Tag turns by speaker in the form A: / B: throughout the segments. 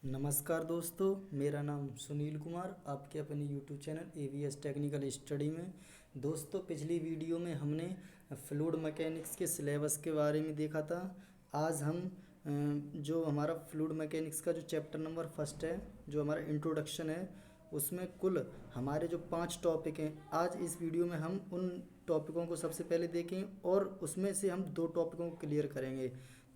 A: नमस्कार दोस्तों, मेरा नाम सुनील कुमार, आपके अपने YouTube channel ABS technical study में। दोस्तों, पिछली वीडियो में हमने फ्लूइड मैकेनिक्स के सिलेबस के बारे में देखा था। आज हम जो हमारा फ्लूइड मैकेनिक्स का जो चैप्टर नंबर फर्स्ट है, जो हमारा इंट्रोडक्शन है, उसमें कुल हमारे जो 5 टॉपिक हैं, आज इस वीडियो में हम उन टॉपिकों को सबसे पहले देखें और उसमें से हम 2 टॉपिकों को क्लियर करेंगे।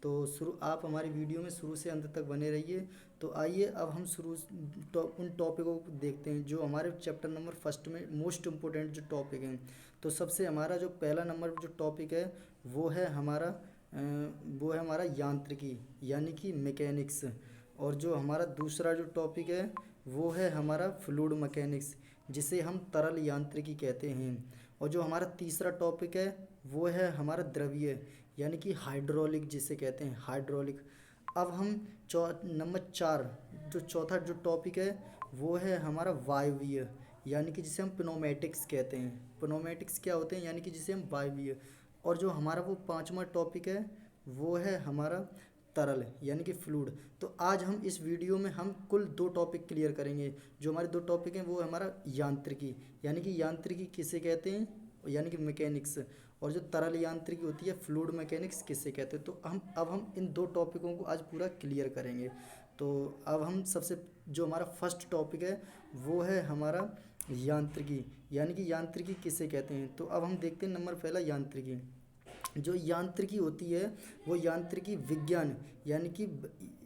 A: तो आप हमारी वीडियो में शुरू से अंत तक बने रहिए। तो आइए अब हम उन टॉपिकों को देखते हैं जो हमारे चैप्टर नंबर फर्स्ट में मोस्ट इम्पोर्टेंट जो टॉपिक हैं। तो सबसे हमारा जो पहला नंबर जो टॉपिक है वो है हमारा यांत्रिकी यानी कि मैकेनिक्स। और जो हमारा दूसरा जो टॉपिक है वो है हमारा फ्लूइड मैकेनिक्स, जिसे हम तरल यांत्रिकी कहते हैं। और जो हमारा तीसरा टॉपिक है वो है हमारा द्रवीय यानी कि हाइड्रोलिक, जिसे कहते हैं हाइड्रोलिक। अब हम नंबर 4 जो चौथा जो टॉपिक है वो है हमारा वायवीय यानी कि जिसे हम प्नोमेटिक्स कहते हैं। प्नोमेटिक्स क्या होते हैं यानी कि जिसे हम वायवीय। और जो हमारा वो 5वां टॉपिक है वो है हमारा तरल यानी कि फ्लूइड। तो आज हम इस वीडियो में हम कुल 2 टॉपिक क्लियर करेंगे। जो हमारे 2 टॉपिक हैं वो है हमारा यांत्रिकी यानी कि यांत्रिकी किसे कहते हैं यानी कि मैकेनिक्स, और जो तरल यांत्रिकी होती है फ्लूइड मैकेनिक्स किसे कहते हैं। तो हम इन 2 टॉपिकों को आज पूरा क्लियर करेंगे। तो अब हम सबसे जो हमारा फर्स्ट टॉपिक है वो है हमारा यांत्रिकी यानी कि यांत्रिकी किसे कहते हैं। तो अब हम देखते हैं नंबर पहला यांत्रिकी। जो यांत्रिकी होती है वो यांत्रिकी विज्ञान यानी कि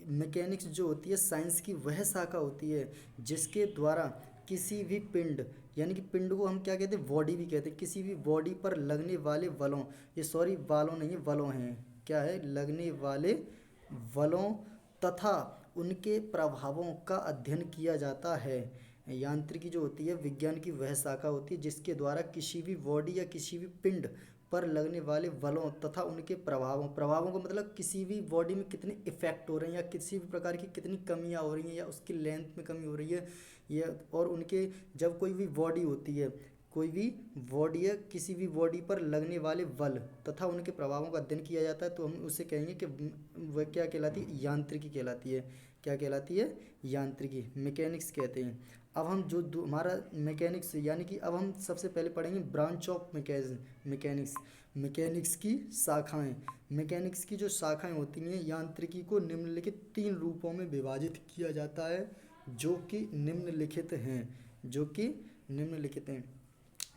A: मैकेनिक्स जो होती है साइंस की वह शाखा होती है जिसके द्वारा किसी भी पिंड यानी कि पिंड को हम क्या कहते हैं, बॉडी भी कहते हैं, किसी भी बॉडी पर लगने वाले बलों, ये सॉरी बालों नहीं है बलों हैं, क्या है लगने वाले बलों तथा उनके प्रभावों का अध्ययन किया जाता है। यांत्रिकी जो होती है विज्ञान की वह शाखा होती है जिसके द्वारा किसी भी बॉडी या किसी भी पिंड पर लगने वाले बलों तथा उनके प्रभावों को मतलब किसी भी बॉडी में कितने इफेक्ट हो रहे हैं या किसी भी प्रकार की कितनी कमियां हो रही हैं या उसकी लेंथ में कमी हो रही है ये, और उनके जब कोई भी बॉडी होती है, कोई भी बॉडी है, किसी भी बॉडी पर लगने वाले बल तथा उनके प्रभावों का अध्ययन किया जाता है, तो हम उसे कहेंगे कि वह क्या कहलाती है, यांत्रिकी कहलाती है। क्या कहलाती है, यांत्रिकी, मैकेनिक्स कहते हैं। अब हम हमारा मैकेनिक्स यानी कि अब हम सबसे पहले पढ़ेंगे ब्रांच ऑफ मैकेनिक्स, मैकेनिक्स की शाखाएं। मैकेनिक्स की जो शाखाएं होती हैं यांत्रिकी को निम्नलिखित 3 रूपों में विभाजित किया जाता है जो कि निम्नलिखित हैं।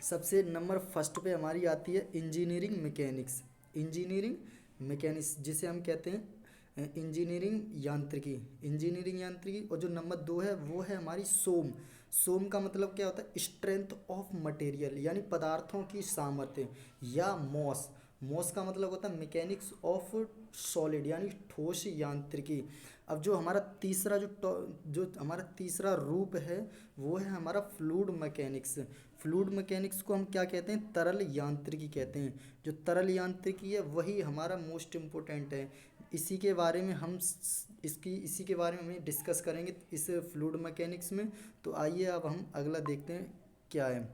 A: सबसे नंबर फर्स्ट पे हमारी आती है इंजीनियरिंग मैकेनिक्स। इंजीनियरिंग मैकेनिक्स जिसे हम कहते हैं इंजीनियरिंग यांत्रिकी। और जो नंबर 2 है वो है हमारी सोम का मतलब क्या होता है, स्ट्रेंथ ऑफ मटेरियल यानी पदार्थों की सामर्थ्य, या मॉस का मतलब होता है मैकेनिक्स ऑफ सॉलिड यानी ठोस यांत्रिकी। अब जो हमारा तीसरा रूप है वो है हमारा फ्लूइड मैकेनिक्स। फ्लूइड मैकेनिक्स को हम क्या कहते हैं, तरल यांत्रिकी कहते हैं। जो तरल यांत्रिकी है वही हमारा मोस्ट इम्पोर्टेंट है। इसी के बारे में हम डिस्कस करेंगे इस फ्लूइड मैकेनिक्स में। तो आइए अब हम अगला देखते हैं क्या है।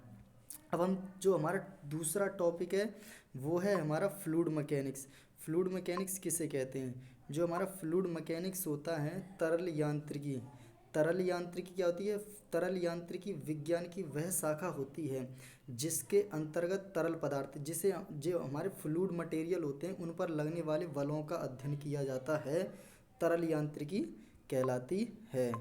A: अब हम जो हमारा दूसरा टॉपिक है वो है हमारा फ्लूइड मैकेनिक्स। फ्लूइड मैकेनिक्स किसे कहते हैं, जो हमारा फ्लूइड मैकेनिक्स होता है तरल यांत्रिकी। तरल यांत्रिकी क्या होती है, तरल यांत्रिकी विज्ञान की वह शाखा होती है जिसके अंतर्गत तरल पदार्थ जिसे जो हमारे फ्लूइड मटेरियल होते हैं उन पर लगने वाले बलों का अध्ययन किया जाता है, तरल यांत्रिकी कहलाती है।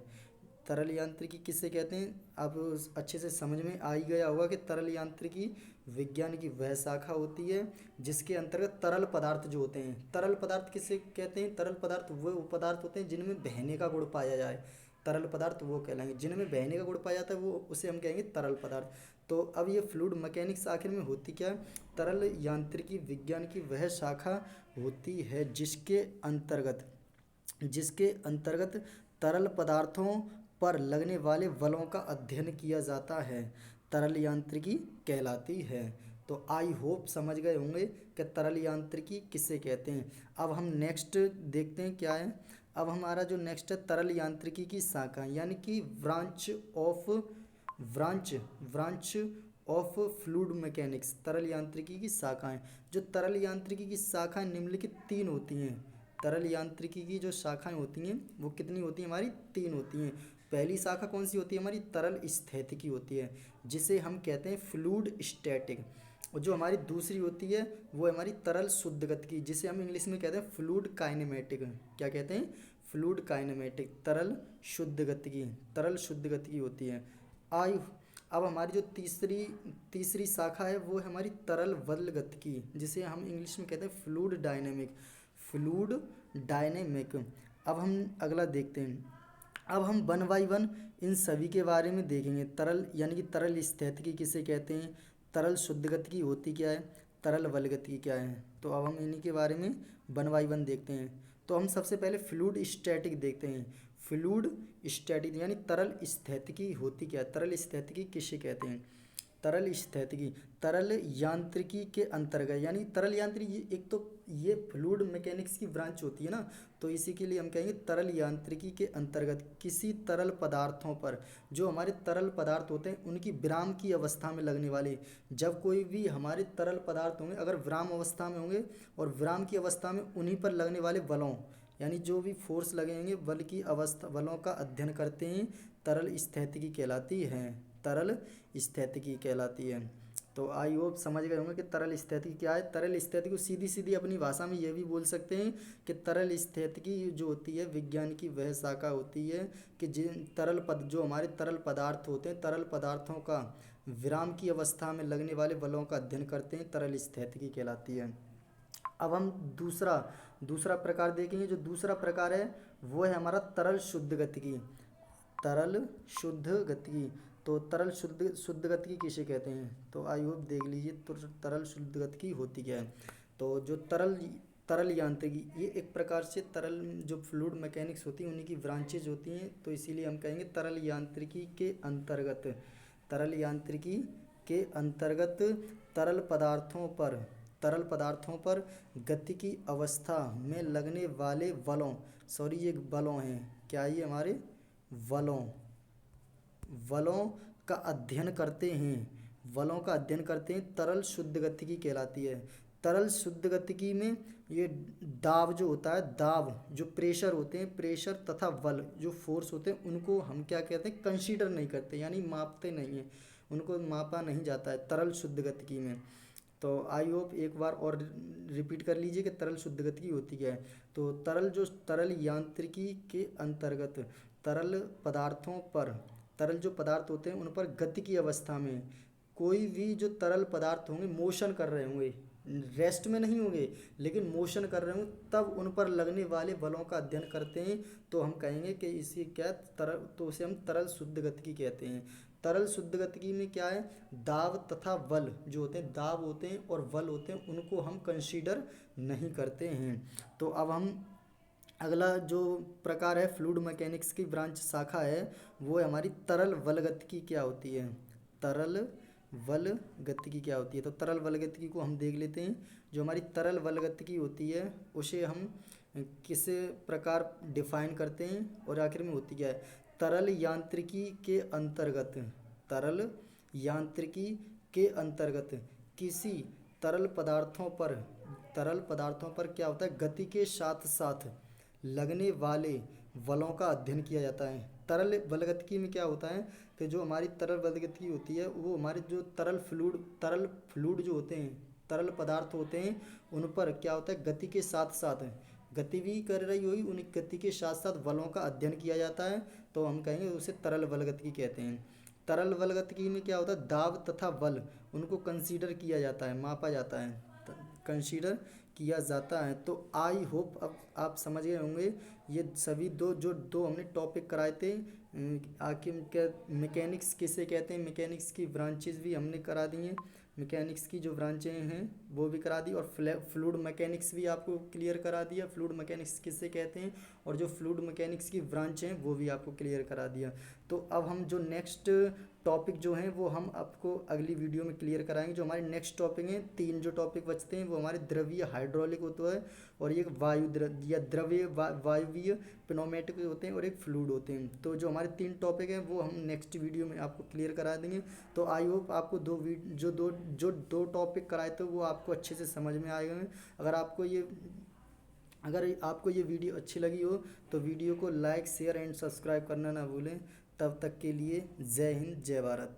A: तरल यांत्रिकी किससे कहते हैं, अब अच्छे से समझ में आ ही गया होगा कि तरल यांत्रिकी विज्ञान की वह शाखा होती है जिसके अंतर्गत तरल पदार्थ जो होते हैं, तरल पदार्थ किसे कहते हैं, तरल पदार्थ वो पदार्थ होते हैं जिनमें बहने का गुण पाया जाए, तरल पदार्थ वो कहलाएंगे। जिनमें बहने का गुण पाया जाता है वो उसे हम कहेंगे तरल पदार्थ। तो अब ये फ्लूइड मैकेनिक्स आखिर में होती क्या है, तरल यांत्रिकी विज्ञान की वह शाखा होती है जिसके अंतर्गत तरल पदार्थों पर लगने वाले बलों का अध्ययन किया जाता है, तरल यांत्रिकी कहलाती है। तो आई होप समझ गए होंगे कि तरल यांत्रिकी किसे कहते हैं। अब हम नेक्स्ट देखते हैं क्या है। अब हमारा जो नेक्स्ट है तरल यांत्रिकी की शाखा यानी कि ब्रांच ऑफ फ्लूइड मैकेनिक्स, तरल यांत्रिकी की शाखाएं। जो तरल यांत्रिकी की शाखाएं निम्नलिखित 3 होती हैं, तरल यांत्रिकी की जो शाखाएं होती हैं वो कितनी होती हैं हमारी? 3 होती हैं। पहली शाखा कौन सी होती है हमारी? तरल स्थैतिकी होती है, जिसे हम कहते हैं फ्लूइड स्टैटिक। और जो हमारी दूसरी होती है वो है हमारी तरल शुद्धगतिकी, जिसे हम इंग्लिश में कहते हैं फ्लूइड काइनेमेटिक। क्या कहते हैं? फ्लूइड काइनेमेटिक, तरल शुद्धगतिकी, तरल शुद्धगतिकी होती है। आयु अब हमारी जो तीसरी तीसरी शाखा है वो है हमारी तरल वलगतिकी, जिसे हम इंग्लिश में कहते हैं फ्लूइड डायनेमिक, फ्लूइड डायनेमिक। अब हम अगला देखते हैं। अब हम वन बाई वन इन सभी के बारे में देखेंगे। तरल यानी कि तरल स्थैतिकी किसे कहते हैं, तरल शुद्धगतिकी होती क्या है, तरल वलगतिकी क्या है। तो अब हम इन्हीं के बारे में वन बाई वन देखते हैं। तो हम सबसे पहले फ्लूइड स्टैटिक देखते हैं। फ्लूइड स्टैटिक यानी तरल स्थैतिकी होती क्या है, तरल स्थैतिकी किसे कहते हैं? तरल स्थैतिकी तरल यांत्रिकी के अंतर्गत, यानी तरल यांत्रिकी एक तो ये फ्लूइड मैकेनिक्स की ब्रांच होती है ना, तो इसी के लिए हम कहेंगे तरल यांत्रिकी के अंतर्गत किसी तरल पदार्थों पर, जो हमारे तरल पदार्थ होते हैं उनकी विराम की अवस्था में लगने वाले, जब कोई भी हमारे तरल पदार्थ होंगे अगर विराम अवस्था में होंगे और विराम की अवस्था में उन्हीं पर लगने वाले बलों, यानी जो भी फोर्स लगेंगे बल की अवस्था, बलों का अध्ययन करते हैं, तरल स्थैतिकी कहलाती है, तरल स्थैतिकी कहलाती है। तो आई होप समझ गए होंगे कि तरल स्थैतिकी क्या है। तरल स्थैतिकी को सीधी सीधी अपनी भाषा में ये भी बोल सकते हैं कि तरल स्थैतिकी जो होती है विज्ञान की वह शाखा होती है कि जिन तरल पद जो हमारे तरल पदार्थ होते हैं, तरल पदार्थों का विराम की अवस्था में लगने वाले बलों का अध्ययन करते हैं, तरल स्थैतिकी कहलाती है। अब हम दूसरा दूसरा प्रकार देखेंगे। जो दूसरा प्रकार है वो है हमारा तरल शुद्ध गतिकी, तरल शुद्ध गतिकी। तो तरल शुद्ध गतिकी किसे कहते हैं? तो आई होप देख लीजिए तो तरल शुद्ध गतिकी होती क्या है। तो जो तरल तरल यांत्रिकी ये एक प्रकार से तरल जो फ्लूइड मैकेनिक्स होती है उन्हीं की ब्रांचेज होती हैं, तो इसीलिए हम कहेंगे तरल यांत्रिकी के अंतर्गत, तरल यांत्रिकी के अंतर्गत तरल पदार्थों पर गति की अवस्था में लगने वाले बलों, सॉरी ये बलों हैं, क्या ये हमारे बलों का अध्ययन करते हैं, बलों का अध्ययन करते हैं, तरल शुद्ध गतिकी कहलाती है। तरल शुद्ध गतिकी में ये दाब जो होता है, दाब जो प्रेशर होते हैं, प्रेशर तथा बल जो फोर्स होते हैं उनको हम क्या कहते हैं? कंसीडर नहीं करते, यानी मापते नहीं हैं, उनको मापा नहीं जाता है तरल शुद्ध गतिकी में। तो आई होप एक बार और रिपीट कर लीजिए कि तरल शुद्ध गतिकी होती क्या है। तो तरल यांत्रिकी के अंतर्गत तरल जो पदार्थ होते हैं उन पर गति की अवस्था में कोई भी जो तरल पदार्थ होंगे मोशन कर रहे होंगे, रेस्ट में नहीं होंगे लेकिन मोशन कर रहे होंगे, तब उन पर लगने वाले बलों का अध्ययन करते हैं, तो हम कहेंगे कि इसी क्या तरल, तो उसे हम तरल शुद्ध गतिकी कहते हैं। तरल शुद्ध गतिकी में क्या है? दाब तथा बल जो होते हैं, दाब होते हैं और बल होते हैं, उनको हम कंसीडर नहीं करते हैं। तो अब हम अगला जो प्रकार है फ्लूइड मैकेनिक्स की ब्रांच शाखा है वो है हमारी तरल वलगतिकी क्या होती है, तरल वलगतिकी क्या होती है। तो तरल वलगतिकी को हम देख लेते हैं। जो हमारी तरल वलगतिकी होती है उसे हम किस प्रकार डिफाइन करते हैं और आखिर में होती क्या है? तरल यांत्रिकी के अंतर्गत किसी तरल पदार्थों पर क्या होता है? गति के साथ साथ लगने वाले बलों का अध्ययन किया जाता है। तरल वलगतिकी में क्या होता है कि जो हमारी तरल वलगतिकी होती है वो हमारे जो तरल फ्लूइड जो होते हैं, तरल पदार्थ होते हैं, उन पर क्या होता है? गति के साथ साथ गति भी कर रही होगी, उन गति के साथ साथ बलों का अध्ययन किया जाता है, तो हम कहेंगे उसे तरल वलगतिकी कहते हैं। तरल वलगतिकी में क्या होता है? दाब तथा बल उनको कंसीडर किया जाता है, मापा जाता है, कंसीडर किया जाता है। तो आई होप अब आप समझ गए होंगे ये सभी दो हमने टॉपिक कराए थे। आखिर मैकेनिक्स किसे कहते हैं, मैकेनिक्स की ब्रांचेज भी हमने करा दी हैं, मैकेनिक्स की जो ब्रांचें हैं वो भी करा दी, और फ्लूइड मैकेनिक्स भी आपको क्लियर करा दिया, फ्लूइड मैकेनिक्स किसे कहते हैं और जो फ्लूइड मैकेनिक्स की ब्रांच हैं वो भी आपको क्लियर करा दिया। तो अब हम जो नेक्स्ट टॉपिक जो हैं वो हम आपको अगली वीडियो में क्लियर कराएंगे। जो हमारे नेक्स्ट टॉपिक हैं, 3 जो टॉपिक बचते हैं वो हमारे द्रवीय हाइड्रोलिक होता है, और एक द्रवीय वायवीय प्नौमेटिक होते हैं, और एक फ्लूइड होते हैं। तो जो हमारे 3 टॉपिक हैं वो हम नेक्स्ट वीडियो में आपको क्लियर करा देंगे। तो आई होप आपको दो टॉपिक कराए थे वो आपको अच्छे से समझ में आए होंगे। अगर आपको ये अगर आपको ये वीडियो अच्छी लगी हो तो वीडियो को लाइक शेयर एंड सब्सक्राइब करना ना भूलें। तब तक के लिए जय हिंद जय भारत।